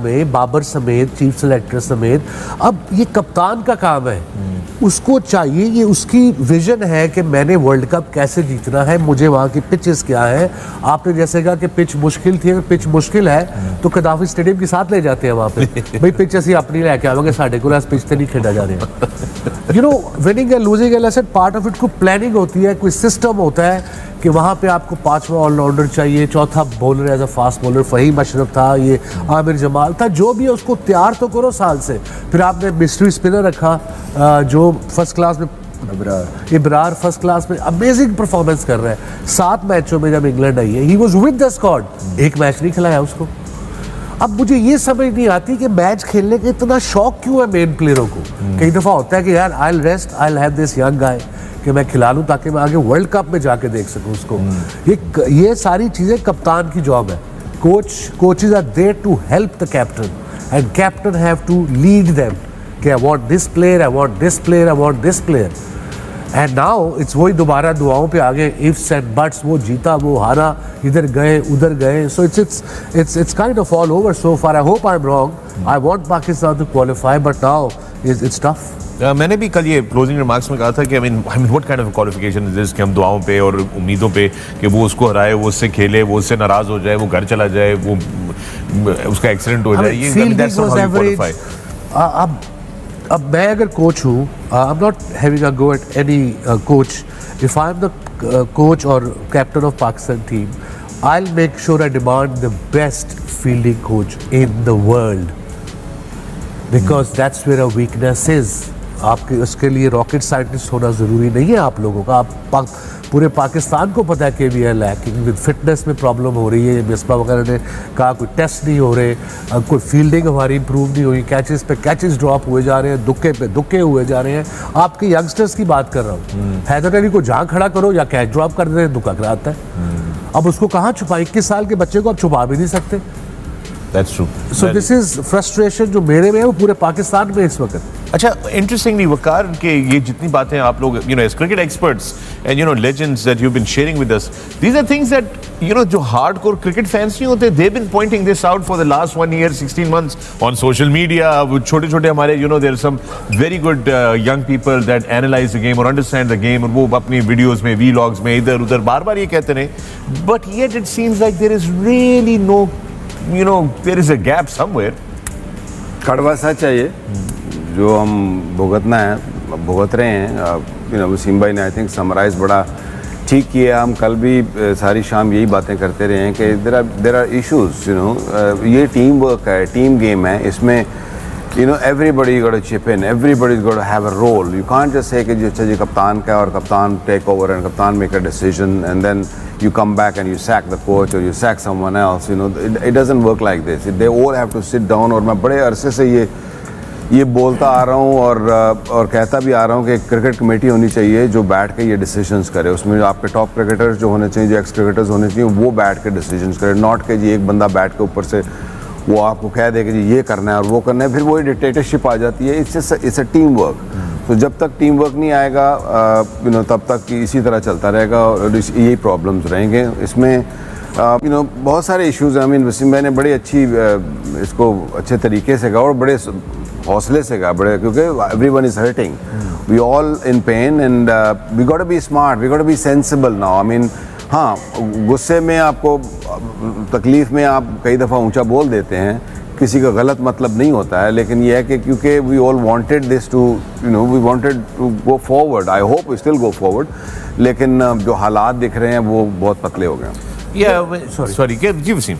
में बाबर समेत, chief selector समेत, अब ये कप्तान का काम है, उसको चाहिए, ये उसकी विजन है कि मैंने वर्ल्ड कप कैसे जीतना है, मुझे वहाँ की पिचेस क्या है। आपने जैसे कहा कि पिच मुश्किल थी, अगर पिच मुश्किल है तो कदाफी स्टेडियम के साथ ले जाते हैं वहाँ पे भाई पिच असं अपनी लैके आवेंगे, साढ़े को पिच से नहीं खेला जा रहा। यू नो, विनिंग या losing as part of it, कोई प्लानिंग होती है, कोई सिस्टम होता है कि वहाँ पे आपको 5वां ऑलराउंडर चाहिए, चौथा bowler as a fast bowler Fahim Ashraf था, ये आमिर जमाल था, जो भी है उसको तैयार तो करो साल से। फिर आपने मिस्ट्री स्पिनर रखा जो फर्स्ट क्लास में, इब्रार फर्स्ट क्लास में अमेजिंग परफॉर्मेंस कर रहा है। 7 मैचों में जब इंग्लैंड आई है, he was with the squad, एक मैच नहीं खिलाया उसको। अब मुझे ये समझ नहीं आती कि मैच खेलने का इतना शौक क्यों है मेन प्लेयरों को। कई दफ़ा होता है कि यार I will rest, I will have this young guy कि मैं खिला लूँ ताकि मैं आगे वर्ल्ड कप में जाके देख सकूँ उसको। ये सारी चीज़ें कप्तान की जॉब है। Coaches are there to help the captain and captain have to lead them कि I want this player, I want this player, I want this player. And now it's वही दोबारा दुआओं पे आगे, इफ्स एंड बट्स, वो जीता वो हारा, इधर गए उधर गए। So it's kind of all over so far. I hope I am wrong, I want Pakistan to qualify but now it's tough. मैंने भी कल ये क्लोजिंग रिमार्क्स में कहा था कि I mean what kind of qualification is this कि हम दुआओं पे और उम्मीदों पे कि वो उसको हराए, वो उससे खेले, वो उससे नाराज हो जाए, वो घर चला जाए, वो उसका एक्सीडेंट हो जाए। ये that's not how you qualify. अब मैं अगर कोच हूँ, I am not having a go at any coach, if I am the coach और captain of Pakistan team, I will make sure I demand the best fielding coach in the world because that's where our weakness is. आपके उसके लिए rocket scientist होना ज़रूरी नहीं है आप लोगों का। आप पूरे पाकिस्तान को पता है कि we are lacking with fitness में प्रॉब्लम हो रही है। मिसबा वगैरह ने कहा कोई टेस्ट नहीं हो रहे, कोई फील्डिंग हमारी इंप्रूव नहीं हुई, कैचेस पे कैचेस ड्रॉप हुए जा रहे हैं, दुक्के पे दुक्के हुए जा रहे हैं। आपके यंगस्टर्स की बात कर रहा हूँ। हैदर अली को जहाँ खड़ा करो या कैच ड्रॉप कर दे, दुक्का कराता है। अब उसको कहाँ छुपा, 21 साल के बच्चे को आप छुपा भी नहीं सकते। That's true. So this is frustration जो मेरे में है वो पूरे पाकिस्तान में इस वक्त। अच्छा, इंटरेस्टिंगली वकार के ये जितनी बातें आप लोग as cricket experts and legends that you been sharing with us, these are things that जो हार्डकोर क्रिकेट फैंस नहीं होते, they been pointing this out for the last 1 year 16 months on social media. छोटे छोटे हमारे there are some very good young people that analyse the game और understand the game, और वो अपनी वीडियोज में, वीलॉग्स में इधर उधर बार बार ये कहते रहे, but yet it seems like there is really no there is a gap somewhere. कड़वा सच है ये जो हम भुगत रहे हैं। वसीम भाई ने आई थिंक समराइज बड़ा ठीक किया। हम कल भी सारी शाम यही बातें करते रहे हैं कि देर आर इश्यूज। ये टीम वर्क है, टीम गेम है, इसमें everybody got to chip in, everybody's got to have a role. You can't just say कि जी कप्तान का और कप्तान take over and कप्तान make a decision and then you come back and you sack the coach or you sack someone else. It doesn't work like this. They all have to sit down. और मैं बड़े अरसे से ये बोलता आ रहा हूँ और कहता भी आ रहा हूँ कि क्रिकेट कमेटी होनी चाहिए जो बैठ के ये डिसीजंस करे। उसमें आपके टॉप क्रिकेटर्स जो होने चाहिए, जो एक्स क्रिकेटर्स होने चाहिए, वो बैठ के डिसीजंस करे, नॉट कि जी एक बंदा बैठ के ऊपर से वो आपको कह दे कि जी ये करना है और वो करना है, फिर वही डिक्टेटरशिप आ जाती है। It's a team work. तो जब तक टीम वर्क नहीं आएगा तब तक इसी तरह चलता रहेगा और यही प्रॉब्लम्स रहेंगे। इसमें बहुत सारे इश्यूज़ हैं। वसीम भाई ने बड़ी अच्छी इसको अच्छे तरीके से कहा और बड़े हौसले से कहा, बड़े, क्योंकि everyone is hurting, we all in pain and we got to be smart, we got to be sensible now. हाँ, गुस्से में आपको तकलीफ़ में आप कई दफ़ा ऊंचा बोल देते हैं, किसी का गलत मतलब नहीं होता है, लेकिन ये है कि क्योंकि we all wanted this to we wanted to go forward, I hope we still go forward, लेकिन जो हालात दिख रहे हैं वो बहुत पतले हो गए।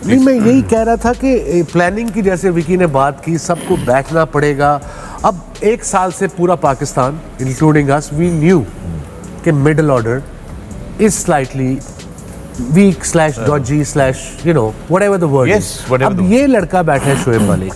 नहीं, मैं यही कह रहा था कि प्लानिंग की, जैसे विकी ने बात की, सबको बैठना पड़ेगा। अब 1 साल से पूरा Pakistan including us, we knew कि middle order is slightly weak / dodgy / whatever the word is. अब ये लड़का बैठा है शोएब मलिक।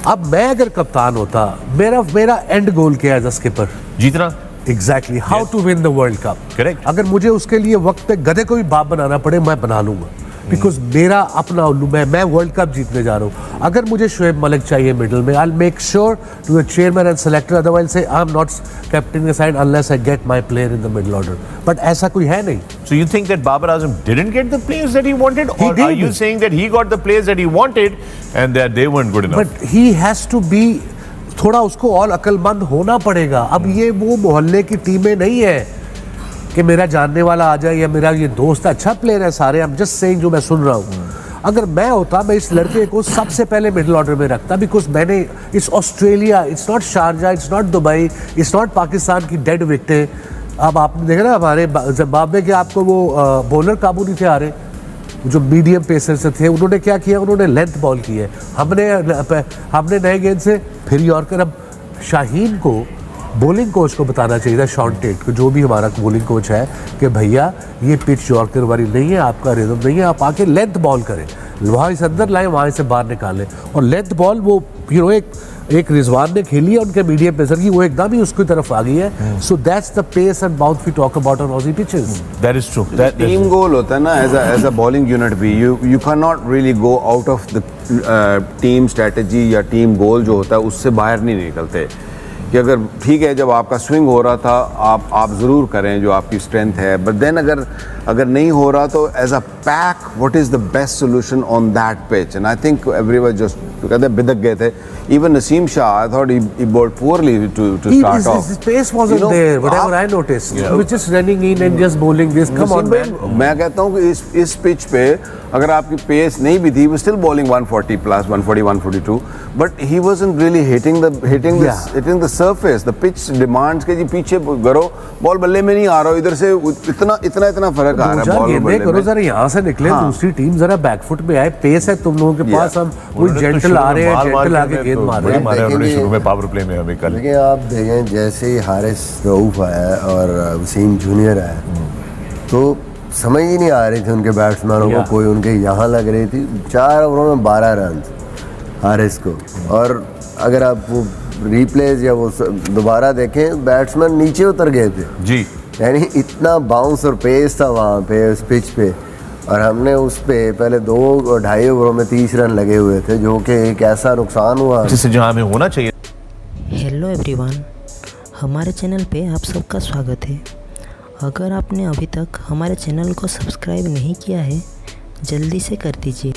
अब मैं अगर कप्तान होता, मेरा एंड गोल क्या है एज अ स्किपर? जीतना। Exactly, how to win the world cup. Correct. अगर मुझे उसके लिए वक्त पे गधे को भी बाप बनाना पड़े, मैं बना लूंगा। बिकॉज मेरा अपना उल्लू मैं वर्ल्ड कप जीतने जा रहा हूँ। अगर मुझे शोएब मलिक चाहिए मिडिल में, I make sure to the chairman and selector, otherwise से आई एम नॉट कैप्टन के side unless I get my player in the middle order. But ऐसा कोई है नहीं। So you think that Babar Azam didn't get the players that he wanted, He or are did. you saying that he got the players that he wanted and that they weren't good enough? But he has to be, थोड़ा उसको और अक्लमंद होना पड़ेगा। अब ये वो मोहल्ले की टीमें नहीं है कि मेरा जानने वाला आ जाए या मेरा ये दोस्त अच्छा प्लेयर है सारे, आई एम जस्ट सेइंग जो मैं सुन रहा हूँ। अगर मैं होता मैं इस लड़के को सबसे पहले मिडिल ऑर्डर में रखता, बिकॉज मैंने, it's Australia, it's not Sharjah, it's not Dubai, it's not Pakistan की डेड विकेटें। अब आपने देखा ना हमारे जिम्बाब्वे के आपको वो बॉलर काबू नहीं थे आ रहे, जो मीडियम पेसर से थे, उन्होंने क्या किया, उन्होंने लेंथ बॉल की है। हमने नए गेंद से फिर यॉर्कर। अब शाहीन को बॉलिंग कोच को बताना चाहिए था, शॉन टेट को, जो भी हमारा बॉलिंग कोच है, कि भैया ये पिच यॉर्कर वाली नहीं है, आपका रिदम नहीं है, आप आके लेंथ बॉल करें, वहाँ से अंदर लाएं, वहाँ से बाहर निकालें। और लेंथ बॉल वो एक रिजवान ने खेली है उनके मीडियम पेसर की, वो एकदम ही उसकी तरफ आ गई है। So that's the pace and bounce we talk about on Aussie pitches. That is true. Team goal होता है ना, एज अ बॉलिंग यूनिट भी, you can not really go out of the team strategy या team goal जो होता है उससे बाहर नहीं निकलते। कि अगर ठीक है जब आपका स्विंग हो रहा था आप ज़रूर करें जो आपकी स्ट्रेंथ है, बट देन अगर नहीं हो रहा तो as a pack what is the best solution on that pitch. And I think everyone just कहते बिदक गए थे। Even Naseem Shah, I thought he bowled poorly to start off. His pace wasn't there, whatever I noticed. He was just running in and just bowling this. Come on, man. मैं कहता हूँ कि इस pitch पे अगर आपकी पेस नहीं भी थी, वो still bowling 140 plus 140 142, but he wasn't really hitting the surface. The pitch demands के जी पीछे करो, बॉल बल्ले में नहीं आ रहा, इधर से इतना फर्क आ रहा है बॉल बल्ले करो में। जरा यहाँ से निकले, दूसरी टीम जरा बैकफुट में आए, पेस है तुम लोगों के पास, हम कोई जेंटल आ रहे हैं, जेंटल आके गेंद मार रहे हैं। शुरू में पावर प्ले में हमें कल लेकिन आप देखें जैसे ही हारिस रऊफ आया और वसीम जूनियर आया, तो समझ ही नहीं आ रही थी उनके बैट्समैनों को, कोई उनके यहाँ लग रही थी। 4 ओवरों में 12 रन हारिस को, और अगर आप वो रिप्लेस या वो दोबारा देखें, बैट्समैन नीचे उतर गए थे जी, यानी इतना बाउंस और पेस था वहाँ पे उस पिच पे। और हमने उस पे पहले 2 और 2.5 ओवरों में 30 रन लगे हुए थे, जो कि एक ऐसा नुकसान हुआ जिससे जहाँ हमें होना चाहिए। हेलो एवरीवन, हमारे चैनल पे आप सबका स्वागत है। अगर आपने अभी तक हमारे चैनल को सब्सक्राइब नहीं किया है, जल्दी से कर दीजिए।